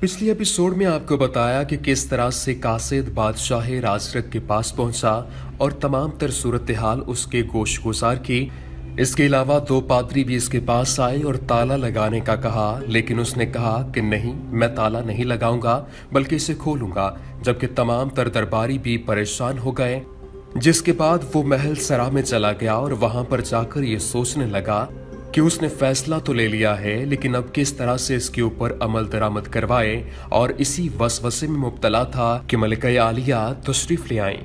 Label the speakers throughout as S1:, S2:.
S1: पिछले एपिसोड में आपको बताया कि किस तरह से कासिद बादशाह राजरक के पास पहुंचा और तमाम तर सूरत हाल उसके गोश गुजार की। इसके अलावा दो पादरी भी इसके पास आए और ताला लगाने का कहा, लेकिन उसने कहा कि नहीं, मैं ताला नहीं लगाऊंगा बल्कि इसे खोलूंगा। जबकि तमाम तर दरबारी भी परेशान हो गए। जिसके बाद वो महल सरा में चला गया और वहां पर जाकर ये सोचने लगा कि उसने फैसला तो ले लिया है, लेकिन अब किस तरह से इसके ऊपर अमल दरामद करवाए। और इसी वसवसे में मुब्तला था कि मलिका आलिया तशरीफ ले आई।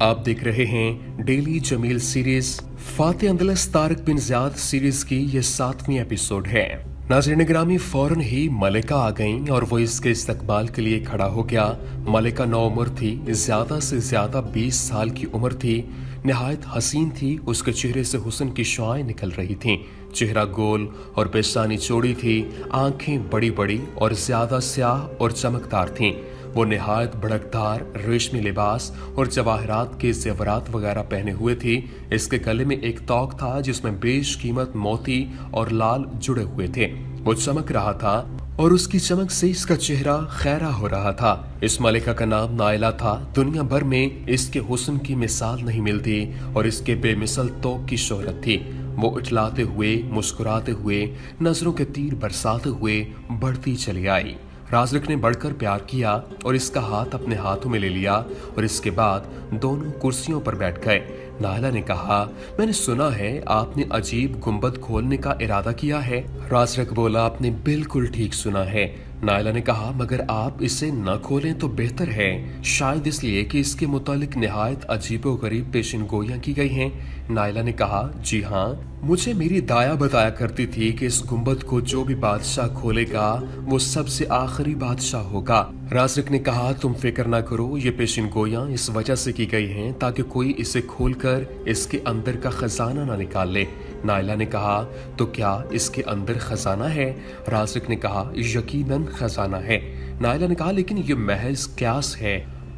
S1: आप देख रहे हैं daily Jameel series. Fatih अंदलस Tariq बिन ज़ियाद सीरीज की ये 7वीं एपिसोड है। नाज़रीन ग्रामी, फौरन ही मलिका आ गईं और वो इसके इस्तकबाल के लिए खड़ा हो गया। मलिका नौउम्र थी, ज्यादा से ज्यादा 20 साल की उम्र थी। निहायत हसीन थी, उसके चेहरे से हुस्न की शुआएं निकल रही थीं। चेहरा गोल और पेशानी चौड़ी थी, आंखें बड़ी बड़ी और ज्यादा स्याह और चमकदार थीं। वो निहायत भड़कदार रेशमी लिबास और जवाहरात के जेवरात वगैरह पहने हुए थी। इसके गले में एक तौक था जिसमें बेशकीमत मोती और लाल जुड़े हुए थे। वो चमक रहा था और उसकी चमक से इसका चेहरा खैरा हो रहा था। इस मलिका का नाम नायला था। दुनिया भर में इसके हुस्न की मिसाल नहीं मिलती और इसके बेमिसल तौक की शोहरत थी। वो इठलाते हुए, मुस्कुराते हुए, नजरों के तीर बरसाते हुए बढ़ती चली आई। राजरक ने बढ़कर प्यार किया और इसका हाथ अपने हाथों में ले लिया और इसके बाद दोनों कुर्सियों पर बैठ गए। नायला ने कहा, मैंने सुना है आपने अजीब गुंबद खोलने का इरादा किया है। राजरक बोला, आपने बिल्कुल ठीक सुना है। नायला ने कहा, मगर आप इसे न खोलें तो बेहतर है, शायद इसलिए कि इसके मुतालिक निहायत अजीबोगरीब पेशिनगोइयां की गई हैं। नायला ने कहा, जी हाँ, मुझे मेरी दाया बताया करती थी कि इस गुंबद को जो भी बादशाह खोलेगा वो सबसे आखिरी बादशाह होगा। राजरक ने कहा, तुम फिक्र ना करो, ये पेशिनगोइयां इस वजह से की गई हैं ताकि कोई इसे खोलकर इसके अंदर का खजाना ना निकाल ले। नायला ने कहा, तो क्या इसके अंदर खजाना है? राजरक ने कहा, यकीनन खजाना है। नायला ने कहा, लेकिन ये महज क्यास है।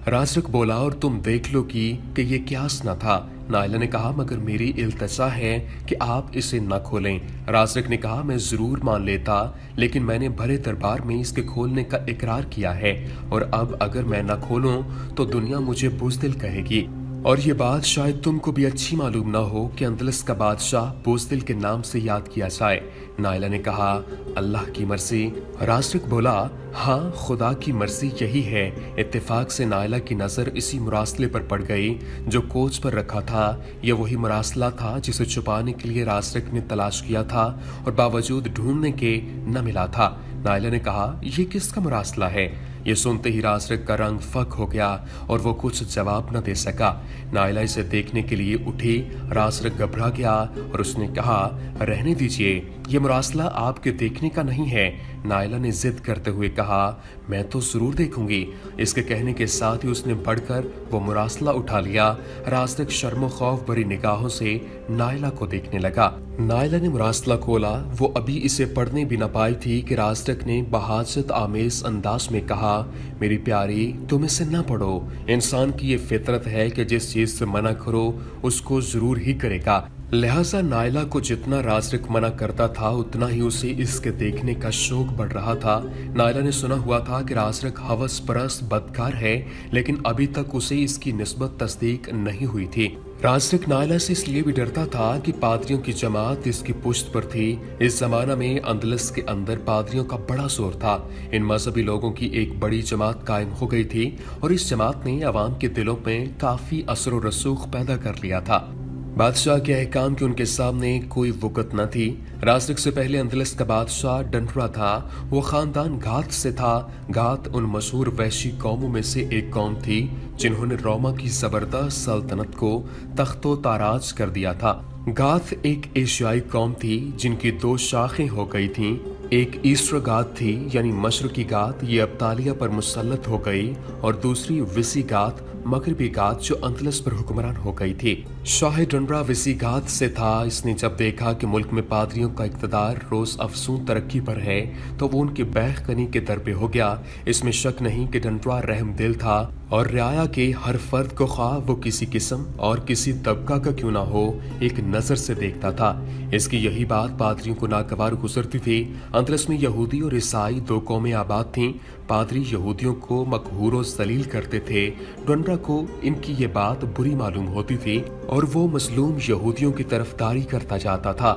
S1: राजरक बोला, और तुम देख लो कि ये क्यास न था। नायला ने कहा, मगर मेरी इल्तजा है कि आप इसे न खोलें। राजरक ने कहा, मैं जरूर मान लेता, लेकिन मैंने भरे दरबार में इसके खोलने का इकरार किया है और अब अगर मैं न खोलूं तो दुनिया मुझे बुज़दिल कहेगी। और ये बात शायद तुमको भी अच्छी मालूम ना हो कि अंदलस का बादशाह बुज़दिल के नाम से याद किया जाए। नायला ने कहा, अल्लाह की मर्जी। राजरक बोला, हाँ, खुदा की मर्जी यही है। इत्तेफाक से नायला की नजर इसी मुरासले पर पड़ गई जो कोच पर रखा था। यह वही मुरासला था जिसे छुपाने के लिए राजरक ने तलाश किया था और बावजूद ढूंढने के न मिला था। नायला ने कहा, यह किसका मुरासला है? ये सुनते ही राजरक का रंग फक हो गया और वो कुछ जवाब न दे सका। नायला इसे देखने के लिए उठी। राजरक घबरा गया और उसने कहा, रहने दीजिए, ये मुरासला आपके देखने का नहीं है। नायला ने जिद करते हुए कहा, मैं तो जरूर देखूंगी। इसके कहने के साथ ही उसने बढ़कर वो मुरासला उठा लिया। राजरक शर्मो खौफ भरी निगाहों से नायला को देखने लगा। नायला ने मुरासला खोला। वो अभी इसे पढ़ने भी न पाई थी कि राजरक ने बहाजत आमेज अंदाज में कहा, मेरी प्यारी, तुम इसे न पढ़ो। इंसान की ये फितरत है कि जिस चीज से मना करो उसको जरूर ही करेगा। लिहाजा नायला को जितना राजरक मना करता था उतना ही उसे इसके देखने का शौक बढ़ रहा था। नायला ने सुना हुआ था कि राजरक हवस परस्त बदकार है, लेकिन अभी तक उसे इसकी निस्बत तस्दीक नहीं हुई थी। राजरक नायला से इसलिए भी डरता था कि पादरियों की जमात इसकी पुश्त पर थी। इस जमाना में अंदलस के अंदर पादरियों का बड़ा जोर था। इन मजहबी लोगों की एक बड़ी जमात कायम हो गई थी और इस जमात ने अवाम के दिलों में काफी असर व रसूख पैदा कर लिया था। बादशाह के अहकाम की उनके सामने कोई वक़्त न थी। राजरक से पहले अंदलस का बादशाह डंडरा था। वो खानदान गात से था। गात उन मशहूर वैशी कौमों में से एक कौम थी जिन्होंने रोमा की जबरदस्त सल्तनत को तख्तो ताराज कर दिया था। गात एक एशियाई कौम थी जिनकी दो शाखें हो गई थीं। एक ईस्टर गात थी यानी मशरकी गात, ये अब्तालिया पर मुसल्लत हो गई, और दूसरी विसी गात, मगरबी गात, जो अंदलस पर हुक्मरान हो गई थी। शाह डंडरा विसी गात से था। इसने जब देखा कि मुल्क में पादरियों का इक़्तिदार रोज अफसून तरक्की पर है तो वो उनकी बैखकनी के दर पे हो गया। इसमें शक नहीं कि डंडरा रहमदिल था और रियाया के हर फर्द को, ख्वाह वो किसी किस्म और किसी तबका का क्यों ना हो, एक नजर से देखता था। इसकी यही बात पादरियों को नागवार गुजरती थी। अंतरस में यहूदी और ईसाई दो कौमें आबाद थीं। पादरी यहूदियों को मकहूर और जलील करते थे। डोनरा को इनकी ये बात बुरी मालूम होती थी और वो मजलूम यहूदियों की तरफदारी करता जाता था।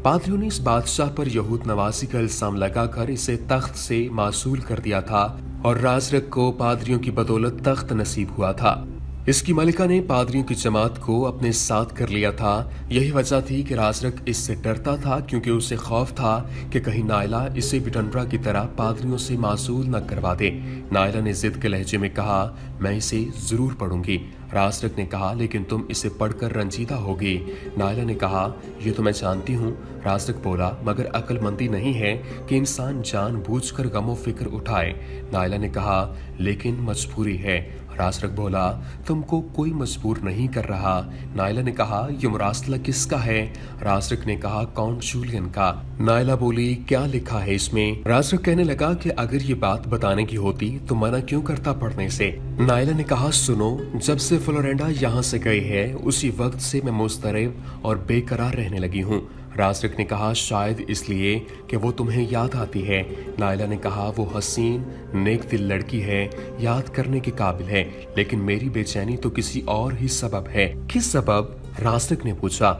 S1: पादरियों ने इस बादशाह पर यहूद नवासी का इल्जाम लगाकर इसे तख्त से मासूल कर दिया था और राजरक को पादरियों की बदौलत तख्त नसीब हुआ था। इसकी मलिका ने पादरियों की जमात को अपने साथ कर लिया था। यही वजह थी कि राजरक इससे डरता था, क्योंकि उसे खौफ था कि कहीं नायला इसे भी डोनरा की तरह पादरियों से मासूल न करवा दे। नायला ने जिद के लहजे में कहा, मैं इसे जरूर पढ़ूंगी। राजरक ने कहा, लेकिन तुम इसे पढ़कर रंजीदा होगी। नायला ने कहा, ये तो मैं जानती हूँ। राजरक बोला, मगर अक्लमंदी नहीं है कि इंसान जानबूझकर गमो फिक्र उठाए। नायला ने कहा, लेकिन मजबूरी है। राजरक बोला, तुमको कोई मजबूर नहीं कर रहा। नायला ने कहा, ये मुरासला किसका है? राजरक ने कहा, काउंट जूलियन का। नायला बोली, क्या लिखा है इसमें? राजरक कहने लगा कि अगर ये बात बताने की होती तो मना क्यों करता पढ़ने से। नायला ने कहा, सुनो, जब से फ्लोरेंडा यहाँ से गई है उसी वक्त से मैं मुस्तरब और बेकरार रहने लगी हूँ। राजरक ने कहा, शायद इसलिए कि वो तुम्हें याद आती है। नायला ने कहा, वो हसीन नेक दिल लड़की है, याद करने के काबिल है, लेकिन मेरी बेचैनी तो किसी और ही सबब है। किस सबब? राजरक ने पूछा।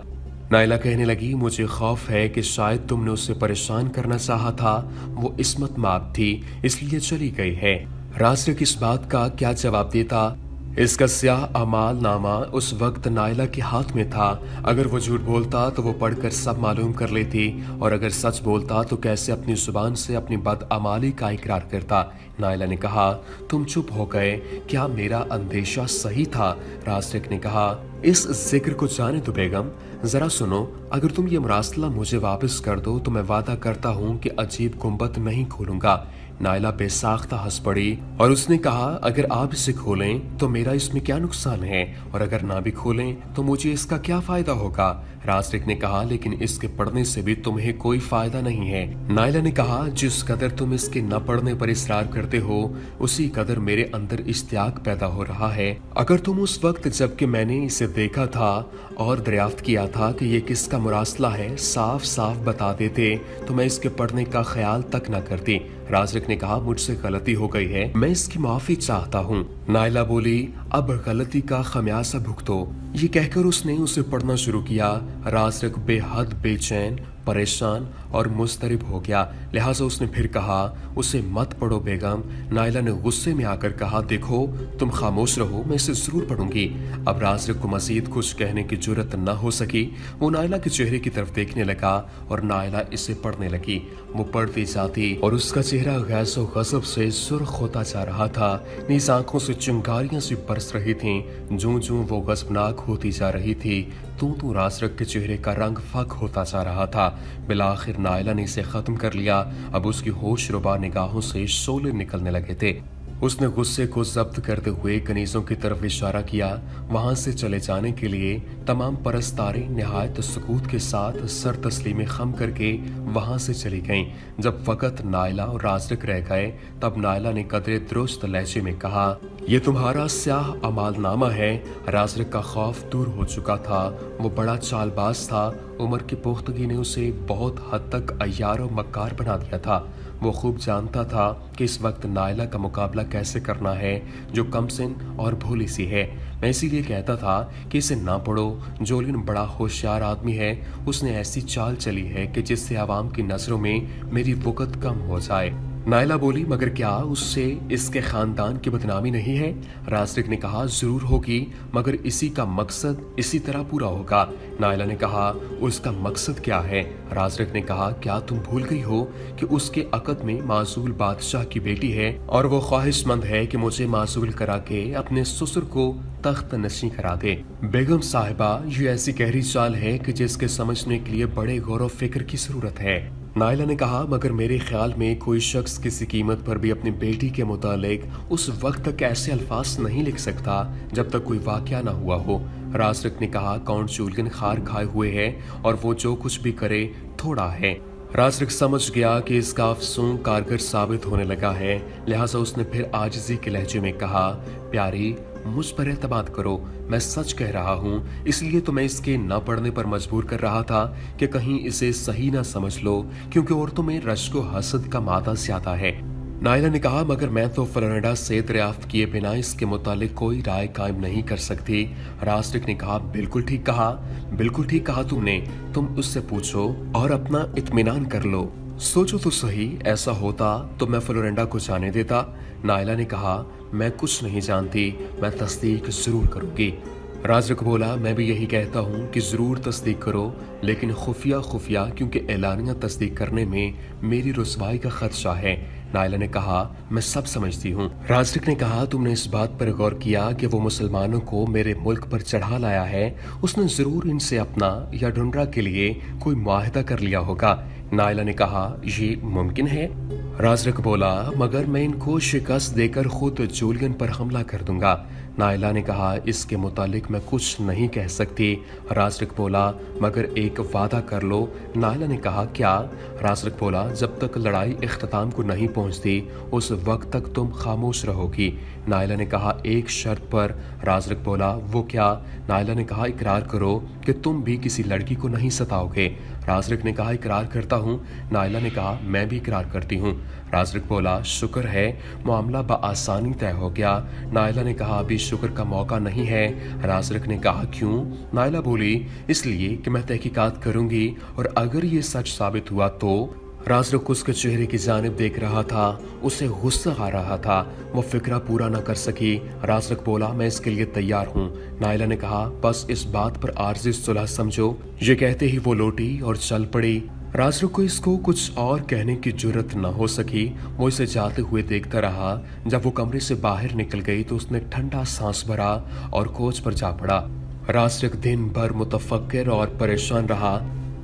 S1: नायला कहने लगी, मुझे खौफ है कि शायद तुमने उसे परेशान करना चाहा था। वो इस्मत माब थी, इसलिए चली गई है। राजरक इस बात का क्या जवाब देता? इसका स्याह अमाल नामा उस वक्त नायला के हाथ में था। अगर वो झूठ बोलता तो वो पढ़कर सब मालूम कर लेती, और अगर सच बोलता तो कैसे अपनी जुबान से अपनी बदअमाली का इकरार करता। नायला ने कहा, तुम चुप हो गए, क्या मेरा अंदेशा सही था? राजरक ने कहा, इस जिक्र को जाने दो बेगम, जरा सुनो, अगर तुम ये मुरासला मुझे वापस कर दो तो मैं वादा करता हूँ कि अजीब गुंबद नहीं खोलूंगा। नायला बेसाख्ता हंस पड़ी और उसने कहा, अगर आप इसे खोलें तो मेरा इसमें क्या नुकसान है, और अगर ना भी खोलें तो मुझे इसका क्या फायदा होगा? राजरक ने कहा, लेकिन इसके पढ़ने से भी तुम्हें कोई फायदा नहीं है। नायला ने कहा, जिस कदर तुम इसके न पढ़ने पर इसरार करते हो उसी कदर मेरे अंदर इश्तियाक पैदा हो रहा है। अगर तुम उस वक्त जबकि मैंने इसे देखा था और दरियाफ्त किया था कि ये किसका मुरासला है साफ साफ बता देते तो मैं इसके पढ़ने का ख्याल तक न करती। राजरक ने कहा, मुझसे गलती हो गई है, मैं इसकी माफी चाहता हूँ। नायला बोली, अब गलती का खमियाजा भुगतो। ये कहकर उसने उसे पढ़ना शुरू किया। राजरक बेहद बेचैन, परेशान और मुस्तरिब हो गया, लिहाजा उसने फिर कहा, उसे मत पढ़ो बेगम। नायला ने गुस्से में आकर कहा, देखो तुम खामोश रहो, मैं इसे जरूर पढ़ूंगी। अब राजरक को मजीद कुछ कहने की जुर्रत न हो सकी। वो नायला के चेहरे की तरफ देखने लगा और नायला इसे पढ़ने लगी। वो पढ़ती जाती और उसका चेहरा गैसो गजब से सुर्ख होता जा रहा था। नीज आंखों से चिंगारियां सी बरस रही थीं। जूं जूं वो गजबनाक होती जा रही थी, तू राजरक के चेहरे का रंग फक होता जा रहा था। बिलाखिर नायला ने इसे खत्म कर लिया। अब उसकी होश रुबा निगाहों से शोले निकलने लगे थे। उसने गुस्से को जब्त करते हुए कनीजों की तरफ इशारा किया। वहां से चले जाने के लिए तमाम परस्तारें निहायत सुकूत के साथ सर तस्लीम खम करके वहां से चली गईं। जब फकत नायला और राजरक रह गए तब नायला ने कदरे दुरुस्त लहजे में कहा, ये तुम्हारा स्याह अमालनामा है। राजरक का खौफ दूर हो चुका था। वो बड़ा चालबाज था। उम्र की पुख्तगी ने उसे बहुत हद तक अय्यार और मक्कार बना दिया था। वो खूब जानता था कि इस वक्त नायला का मुकाबला कैसे करना है, जो कमसिन और भोली सी है। मैं इसीलिए कहता था कि इसे ना पढ़ो। जोलियन बड़ा होशियार आदमी है। उसने ऐसी चाल चली है कि जिससे आवाम की नजरों में मेरी वक़्त कम हो जाए। नायला बोली, मगर क्या उससे इसके खानदान की बदनामी नहीं है? राजरक ने कहा, जरूर होगी, मगर इसी का मकसद इसी तरह पूरा होगा। नायला ने कहा, उसका मकसद क्या है? राजरक ने कहा, क्या तुम भूल गई हो कि उसके अकद में मासूल बादशाह की बेटी है और वो ख्वाहिशमंद है कि मुझे मासूल करा के अपने ससुर को तख्त नशी करा दे। बेगम साहिबा, ये ऐसी गहरी चाल है कि जिसके समझने के लिए बड़े गौर फिक्र की जरूरत है। नायला ने कहा, मगर मेरे ख्याल में कोई शख्स किसी कीमत पर भी अपनी बेटी के मुतालिक उस वक्त तक ऐसे अल्फाज नहीं लिख सकता जब तक कोई वाकया ना हुआ हो। राजरक ने कहा, काउंट जूलियन खार खाए हुए है और वो जो कुछ भी करे थोड़ा है। राजरक समझ गया कि इसका अफसूं कारगर साबित होने लगा है, लिहाजा उसने फिर आजिजी के लहजे में कहा, प्यारी, मुझ पर एतमाद करो, मैं सच कह रहा हूँ, इसलिए तो मैं इसके न पढ़ने पर मजबूर कर रहा था कि कहीं इसे सही ना समझ लो, क्योंकि औरतों में रश्क व हसद का मादा ज्यादा है। नायला ने कहा, मगर मैं तो फ्लोरिडा से दरियाफ्त किए बिना इसके मुतालिक कोई राय कायम नहीं कर सकती। रास्टिक ने कहा, बिल्कुल ठीक कहा तुमने। तुम उससे पूछो और अपना इत्मीनान कर लो। सोचो तो सही, ऐसा होता तो मैं फ्लोरिडा को जाने देता। नायला ने कहा, मैं कुछ नहीं जानती, मैं तस्दीक जरूर करूंगी। राजरक बोला, मैं भी यही कहता हूँ कि जरूर तस्दीक करो, लेकिन खुफिया, क्योंकि एलानिया तस्दीक करने में मेरी रुसवाई का खदशा है। नायला ने कहा, मैं सब समझती हूँ। राजरिक ने कहा, तुमने इस बात पर गौर किया कि वो मुसलमानों को मेरे मुल्क पर चढ़ा लाया है, उसने जरूर इनसे अपना या ढूंढरा के लिए कोई मुआहदा कर लिया होगा। नायला ने कहा, ये मुमकिन है। राजरिक बोला, मगर मैं इनको शिकस्त देकर खुद जूलियन पर हमला कर दूंगा। नायला ने कहा, इसके मुतालिक मैं कुछ नहीं कह सकती। राजरिक बोला, मगर एक वादा कर लो। नायला ने कहा, क्या? राजरिक बोला, जब तक लड़ाई इख्तिताम को नहीं पहुंचती उस वक्त तक तुम खामोश रहोगी। नायला ने कहा, एक शर्त पर। राजरिक बोला, वो क्या? नायला ने कहा, इकरार करो कि तुम भी किसी लड़की को नहीं सताओगे। राजरिक ने कहा, इकरार करता हूँ। नायला ने कहा, मैं भी इकरार करती हूँ। राजरिक बोला, शुक्र है, मामला बआसानी तय हो गया। नायला ने कहा, अभी शुक्र का मौका नहीं है। राजरिक ने कहा, क्यों? नायला बोली, इसलिए कि मैं तहकीकात करूंगी और अगर ये सच साबित हुआ तो। राजरिक उसके चेहरे की जानिब देख रहा था, उसे गुस्सा आ रहा था, वो फिक्रा पूरा न कर सकी। राजरिक बोला, मैं इसके लिए तैयार हूँ। नायला ने कहा, बस इस बात पर आर्जी सुलह समझो। ये कहते ही वो लौटी और चल पड़ी। राजरिक को इसको कुछ और कहने की जुर्रत न हो सकी। वो इसे जाते हुए देखता रहा। जब वो कमरे से बाहर निकल गई तो उसने ठंडा सांस भरा और कोच पर जा पड़ा। राजरिक दिन भर मुतफक्किर और परेशान रहा।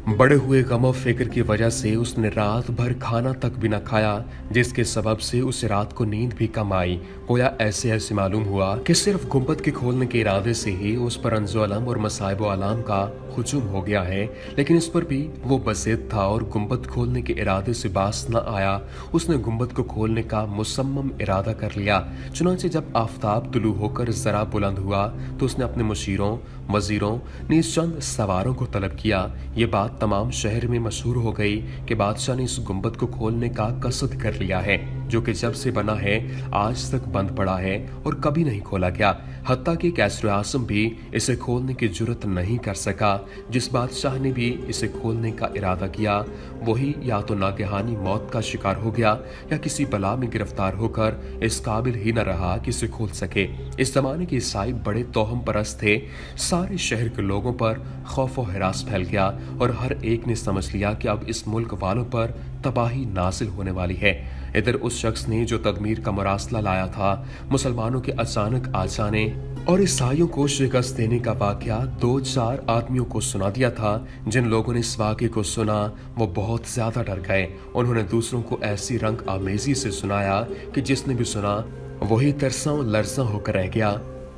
S1: बड़े हुए गम फिक्र की वजह से उसने रात भर खाना तक भी न खाया, जिसके सबब से उसे रात को नींद भी कम आई। गोया ऐसे मालूम हुआ कि सिर्फ गुंबद के खोलने के इरादे से ही उस पर अंजुअलम और मसाइब आलाम का हुजूम हो गया है, लेकिन इस पर भी वो बज़िद था और गुंबद खोलने के इरादे से बास न आया। उसने गुंबद को खोलने का मुसम्मम इरादा कर लिया। चुनांचे जब आफताब तुलू होकर जरा बुलंद हुआ तो उसने अपने मुशीरों, वजीरों, नीज चंद सवारों को तलब किया। ये बात तमाम शहर में मशहूर हो गई कि बादशाह ने इस गुंबद को खोलने का कसद कर लिया है, जो कि जब से बना है आज तक बंद पड़ा है और कभी नहीं खोला गया। हत्ता कि कैसर आसम भी इसे खोलने की जुर्रत नहीं कर सका। जिस बादशाह ने भी इसे खोलने का इरादा किया वही या तो नागहानी मौत का शिकार हो गया या किसी बला में गिरफ्तार होकर इस काबिल ही न रहा कि इसे खोल सके। इस जमाने के ईसाई बड़े तोहम परस्त थे। सारे शहर के लोगों पर खौफ व हिरास फैल गया और हर एक ने समझ लिया कि अब इस मुल्क वालों पर तबाही नाजिल होने वाली है। इधर उस शख्स ने जो तदमीर का मरासला लाया था, मुसलमानों के अचानक आ जाने और ईसाइयों को शिकस्त देने का वाकया 2-4 आदमियों को सुना दिया था। जिन लोगों ने इस वाक़े को सुना वो बहुत ज्यादा डर गए। उन्होंने दूसरों को ऐसी रंग आमेजी से सुनाया कि जिसने भी सुना वही तरसा लरसा होकर रह गया।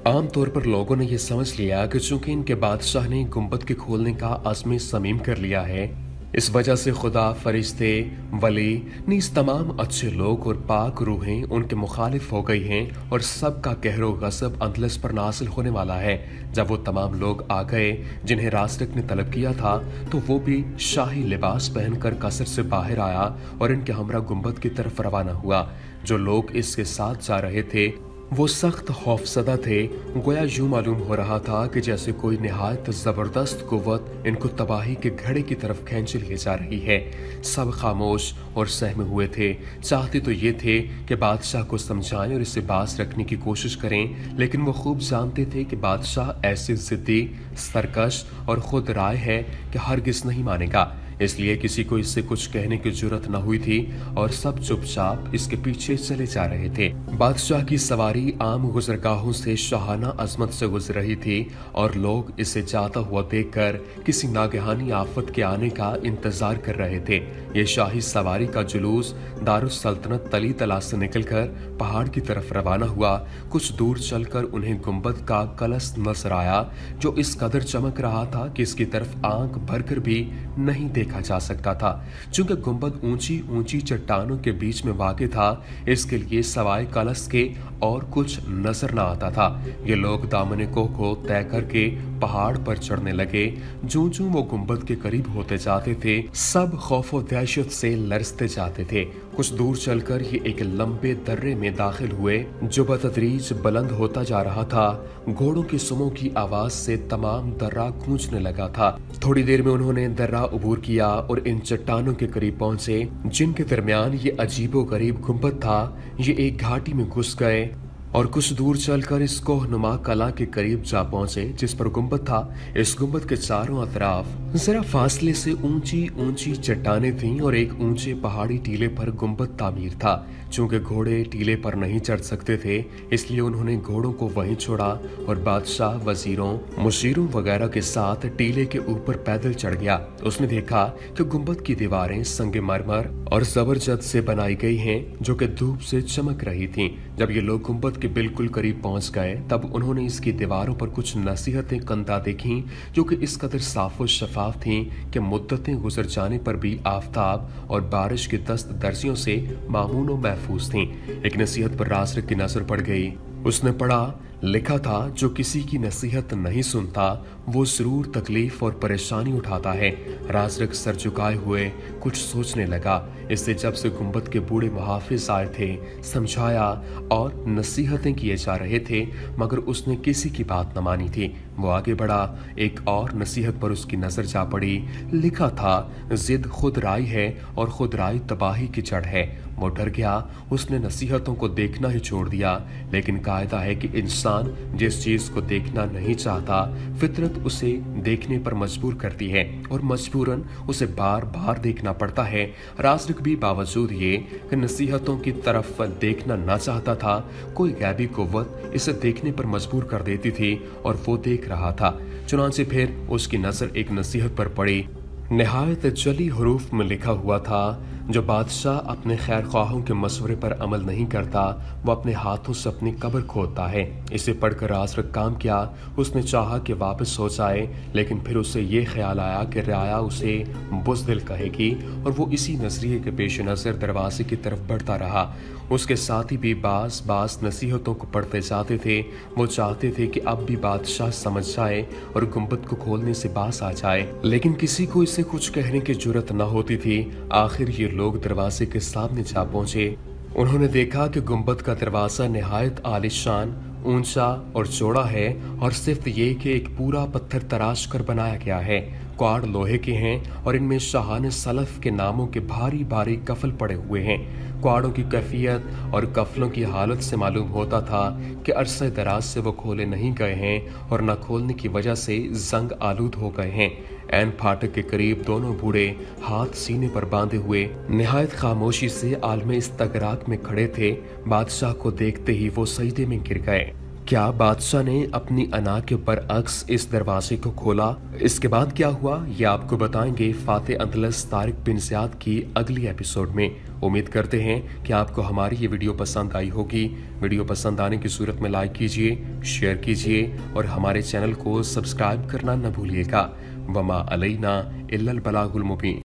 S1: आमतौर पर लोगों ने यह समझ लिया कि चूंकि इनके बादशाह ने गुंबद के खोलने का अज़्म समीम कर लिया है, इस वजह से खुदा, फरिश्ते, वली, नीज तमाम अच्छे लोग और पाक रूहें उनके मुखालिफ हो गई हैं और सबका कहरो गज़ब अंदलस पर नासिल होने वाला है। जब वो तमाम लोग आ गए जिन्हें रास्टिक ने तलब किया था तो वो भी शाही लिबास पहनकर कसर से बाहर आया और इनके हमरा गुंबद की तरफ रवाना हुआ। जो लोग इसके साथ जा रहे थे वो सख्त खौफसदा थे। गोया यूं मालूम हो रहा था कि जैसे कोई निहायत जबरदस्त कुव्वत इनको तबाही के घड़े की तरफ खींच लिए जा रही है। सब खामोश और सहमे हुए थे। चाहते तो ये थे कि बादशाह को समझाएं और इसे बास रखने की कोशिश करें, लेकिन वो खूब जानते थे कि बादशाह ऐसे जिद्दी, सरकश और खुद राय है कि हरगिज नहीं मानेगा। इसलिए किसी को इससे कुछ कहने की जरूरत न हुई थी और सब चुपचाप इसके पीछे चले जा रहे थे। बादशाह की सवारी आम गुजरगाहों से शाहाना अजमत से गुजर रही थी और लोग इसे जाता हुआ देखकर किसी नागहानी आफत के आने का इंतजार कर रहे थे। ये शाही सवारी का जुलूस दारुस सल्तनत तली तला से निकलकर पहाड़ की तरफ रवाना हुआ। कुछ दूर चलकर उन्हें गुंबद का कलश नजर आया जो इस कदर चमक रहा था कि इसकी तरफ आंख भरकर भी नहीं देख देखा जा सकता था। चूंकि गुंबद ऊंची ऊंची चट्टानों के बीच में वाक़ था, इसके लिए सवाए कलश के और कुछ नजर न आता था। ये लोग दामने कोह को तय करके पहाड़ पर चढ़ने लगे। जूं-जूं वो गुंबद के करीब होते जाते थे, सब खौफ और दहशत से लरसते जाते थे। कुछ दूर चलकर ये एक लंबे दर्रे में दाखिल हुए जो बतदरीज बुलंद होता जा रहा था। घोड़ों की सुमों की आवाज से तमाम दर्रा गूंजने लगा था। थोड़ी देर में उन्होंने दर्रा उबूर किया और इन चट्टानों के करीब पहुंचे जिनके दरमियान ये अजीबोगरीब गुंबद था। ये एक घाटी में घुस गए और कुछ दूर चलकर इस कोहनुमा कला के करीब जा पहुंचे जिस पर गुंबद था। इस गुंबद के चारों अतराफ जरा फासले से ऊंची ऊंची चट्टानें थीं और एक ऊंचे पहाड़ी टीले पर गुंबद तामीर था। चूंकि घोड़े टीले पर नहीं चढ़ सकते थे, इसलिए उन्होंने घोड़ों को वहीं छोड़ा और बादशाह, वजीरों, मुशीरों वगैरह के साथ टीले के ऊपर पैदल चढ़ गया। उसने देखा कि गुंबद की दीवारें संगमरमर और जबरदस्त से बनाई गई हैं जो कि धूप से चमक रही थीं। जब ये लोग गुंबद के बिल्कुल करीब पहुंच गए तब उन्होंने इसकी दीवारों पर कुछ नसीहतें कंदा देखी जो कि इस कदर साफ और शफाफ थीं कि मुद्दतें गुजर जाने पर भी आफताब और बारिश की दस्त दर्जियों से मामून और महफूज थीं। एक नसीहत पर रासरिक की नजर पड़ गई। उसने पढ़ा, लिखा था, जो किसी की नसीहत नहीं सुनता वो जरूर तकलीफ और परेशानी उठाता है। रासरिक सर झुकाए हुए कुछ सोचने लगा। इससे जब से गुंबद के बूढ़े मुहाफिज आए थे, समझाया और नसीहतें किए जा रहे थे, मगर उसने किसी की बात न मानी थी। वो आगे बढ़ा। एक और नसीहत पर उसकी नजर जा पड़ी। लिखा था, जिद खुद राई है और खुद राई तबाही की जड़ है। वो डर गया। उसने नसीहतों को देखना ही छोड़ दिया। लेकिन कायदा है कि इंसान जिस चीज को देखना नहीं चाहता, फितरत उसे देखने पर मजबूर करती है और मजबूरन उसे बार बार देखना पड़ता है। रासरिक भी बावजूद ये कि नसीहतों की तरफ देखना ना चाहता था, कोई गैबी कुव्वत इसे देखने पर मजबूर कर देती थी और वो देख रहा था। चुनांचे फिर उसकी नजर एक नसीहत पर पड़ी। निहायत जली हरूफ में लिखा हुआ था, जो बादशाह अपने खैर ख्वाहों के मशवरे पर अमल नहीं करता वो अपने हाथों से अपनी कब्र खोदता है। इसे पढ़कर रासरिक काम किया। उसने चाहा कि वापस हो जाए, लेकिन फिर उसे ये ख्याल आया कि राया उसे बुज़दिल कहेगी और वो इसी नजरिए के पेश नज़र दरवाजे की तरफ बढ़ता रहा। उसके साथी भी बास नसीहतों को पढ़ते जाते थे। वो चाहते थे कि अब भी बादशाह समझ जाए और गुंबद को खोलने से बास आ जाए, लेकिन किसी को इसे कुछ कहने की जुर्रत न होती थी। आखिर ये लोग दरवाजे के सामने जा पहुंचे। उन्होंने देखा कि गुंबद का दरवाजा निहायत आलिशान, ऊंचा और चौड़ा है और सिर्फ ये कि एक पूरा पत्थर तराश कर बनाया गया है। क्वाड लोहे के हैं और इनमें शाहान सलफ के नामों के भारी भारी कफल पड़े हुए हैं। क्वाडों की कैफियत और कफलों की हालत से मालूम होता था कि अरसे दराज से वो खोले नहीं गए हैं और न खोलने की वजह से जंग आलूद हो गए हैं। ऐन फाटक के करीब दोनों बूढ़े हाथ सीने पर बांधे हुए निहायत खामोशी से आलमे इस्तगराक में खड़े थे। बादशाह को देखते ही वो सजदे में गिर गए। क्या बादशाह ने अपनी अना के बरअक्स इस दरवाजे को खोला? इसके बाद क्या हुआ ये आपको बताएंगे फाते अंदलस तारिक बिन ज़ियाद की अगली एपिसोड में। उम्मीद करते हैं कि आपको हमारी ये वीडियो पसंद आई होगी। वीडियो पसंद आने की सूरत में लाइक कीजिए, शेयर कीजिए और हमारे चैनल को सब्सक्राइब करना न भूलिएगा। वमा अलैना इल्लल बलागुल मुबीन।